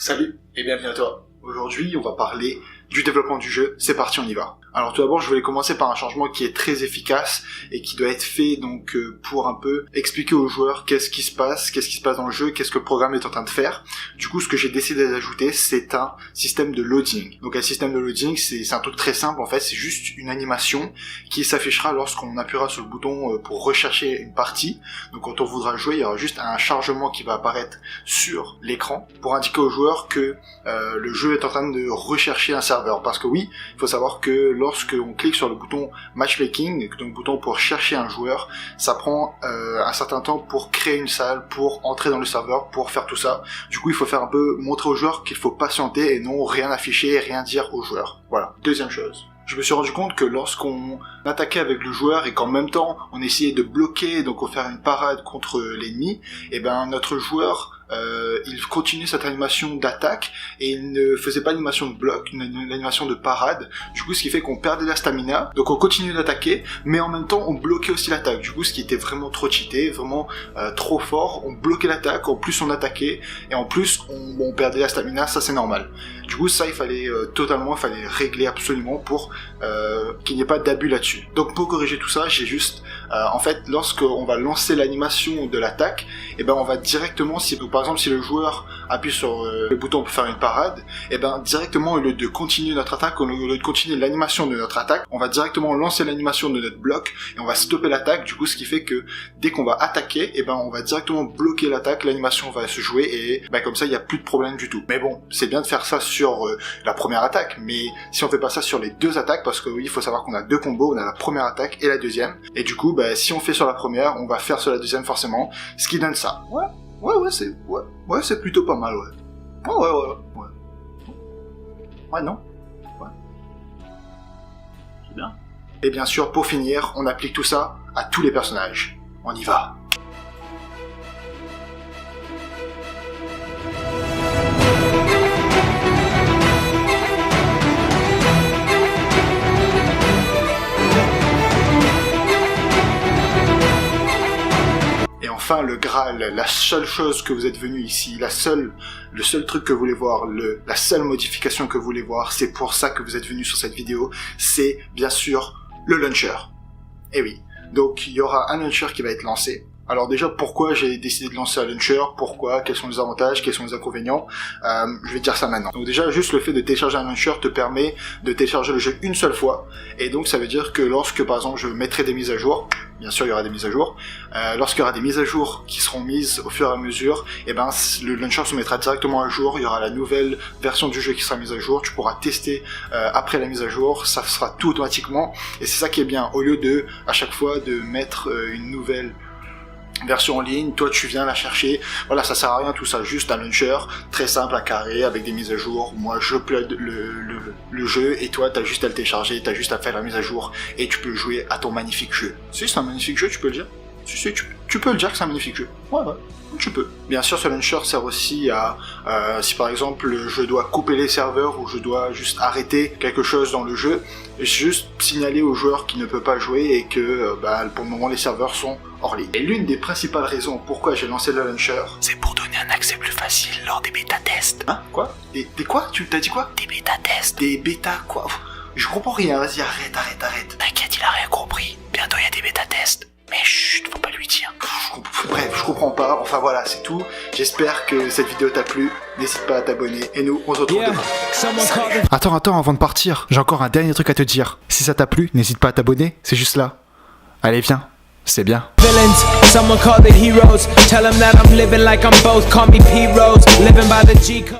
Salut et bienvenue à toi. Aujourd'hui, on va parler du développement du jeu. C'est parti, on y va. Alors tout d'abord, je voulais commencer par un changement qui est très efficace et qui doit être fait donc pour un peu expliquer aux joueurs qu'est-ce qui se passe dans le jeu, qu'est-ce que le programme est en train de faire. Du coup, ce que j'ai décidé d'ajouter, c'est un système de loading. Donc un système de loading, c'est un truc très simple en fait, c'est juste une animation qui s'affichera lorsqu'on appuiera sur le bouton pour rechercher une partie. Donc quand on voudra jouer, il y aura juste un chargement qui va apparaître sur l'écran pour indiquer aux joueurs que le jeu est en train de rechercher un serveur. Parce que oui, il faut savoir que lorsque on clique sur le bouton matchmaking, donc le bouton pour chercher un joueur, ça prend un certain temps pour créer une salle, pour entrer dans le serveur, pour faire tout ça. Du coup, il faut faire un peu montrer aux joueurs qu'il faut patienter et non rien afficher et rien dire aux joueurs. Voilà. Deuxième chose. Je me suis rendu compte que lorsqu'on attaquait avec le joueur et qu'en même temps on essayait de bloquer, donc faire une parade contre l'ennemi, et ben notre joueur il continue cette animation d'attaque et il ne faisait pas l'animation de bloc, une animation de parade. Du coup, ce qui fait qu'on perdait la stamina, donc on continuait d'attaquer, mais en même temps on bloquait aussi l'attaque. Du coup, ce qui était vraiment trop cheaté, vraiment trop fort, on bloquait l'attaque, en plus on attaquait et en plus on perdait la stamina, ça c'est normal. Du coup, ça il fallait régler absolument pour qu'il n'y ait pas d'abus là-dessus. Donc pour corriger tout ça, j'ai juste en fait, lorsqu'on va lancer l'animation de l'attaque, et ben on va directement, par exemple si le joueur appuie sur le bouton pour faire une parade, et ben directement au lieu de continuer notre attaque, au lieu de continuer l'animation de notre attaque, on va directement lancer l'animation de notre bloc et on va stopper l'attaque. Du coup, ce qui fait que dès qu'on va attaquer, et ben on va directement bloquer l'attaque, l'animation va se jouer et ben comme ça il n'y a plus de problème du tout. Mais bon, c'est bien de faire ça sur la première attaque, mais si on fait pas ça sur les deux attaques, parce que oui, il faut savoir qu'on a deux combos, on a la première attaque et la deuxième, et du coup si on fait sur la première, on va faire sur la deuxième forcément, ce qui donne ça. Ouais, c'est plutôt pas mal, ouais. Ouais, non. Ouais. C'est bien. Et bien sûr, pour finir, on applique tout ça à tous les personnages. On y va. Enfin, le Graal, la seule chose que vous êtes venu ici, le seul truc que vous voulez voir, la seule modification que vous voulez voir, c'est pour ça que vous êtes venu sur cette vidéo, c'est bien sûr le launcher. Et oui, donc il y aura un launcher qui va être lancé. Alors déjà, pourquoi j'ai décidé de lancer un launcher? Pourquoi? Quels sont les avantages? Quels sont les inconvénients? Je vais te dire ça maintenant. Donc déjà, juste le fait de télécharger un launcher te permet de télécharger le jeu une seule fois. Et donc ça veut dire que lorsque, par exemple, je mettrai des mises à jour, bien sûr il y aura des mises à jour, lorsqu'il y aura des mises à jour qui seront mises au fur et à mesure, et ben le launcher se mettra directement à jour, il y aura la nouvelle version du jeu qui sera mise à jour, tu pourras tester après la mise à jour, ça sera tout automatiquement. Et c'est ça qui est bien, au lieu de, à chaque fois, de mettre une nouvelle version en ligne, toi tu viens la chercher, voilà, ça sert à rien tout ça, juste un launcher très simple à carré avec des mises à jour. Moi je upload le jeu et toi t'as juste à le télécharger, t'as juste à faire la mise à jour et tu peux jouer à ton magnifique jeu. Si c'est un magnifique jeu, tu peux le dire. Si, tu peux le dire que c'est un magnifique jeu. Ouais, tu peux. Bien sûr, ce launcher sert aussi à, si par exemple je dois couper les serveurs ou je dois juste arrêter quelque chose dans le jeu, juste signaler au joueur qui ne peut pas jouer et que pour le moment les serveurs sont hors ligne. Et l'une des principales raisons pourquoi j'ai lancé le launcher, c'est pour donner un accès plus facile lors des bêta-tests. Hein? Quoi? Des quoi? Tu t'as dit quoi? Des bêta-tests. Des bêta quoi? Je comprends rien, vas-y arrête. T'inquiète, il a rien compris. Bientôt il y a des bêta-tests. Mais chut, faut pas lui dire. Bref, je comprends pas. Enfin voilà, c'est tout. J'espère que cette vidéo t'a plu. N'hésite pas à t'abonner. Et nous, on se retrouve demain. Salut. Attends, avant de partir, j'ai encore un dernier truc à te dire. Si ça t'a plu, n'hésite pas à t'abonner. C'est juste là. Allez, viens. C'est bien. Villains, someone call the heroes. Tell them that I'm living like I'm both. Call me P-Rose. Living by the G code.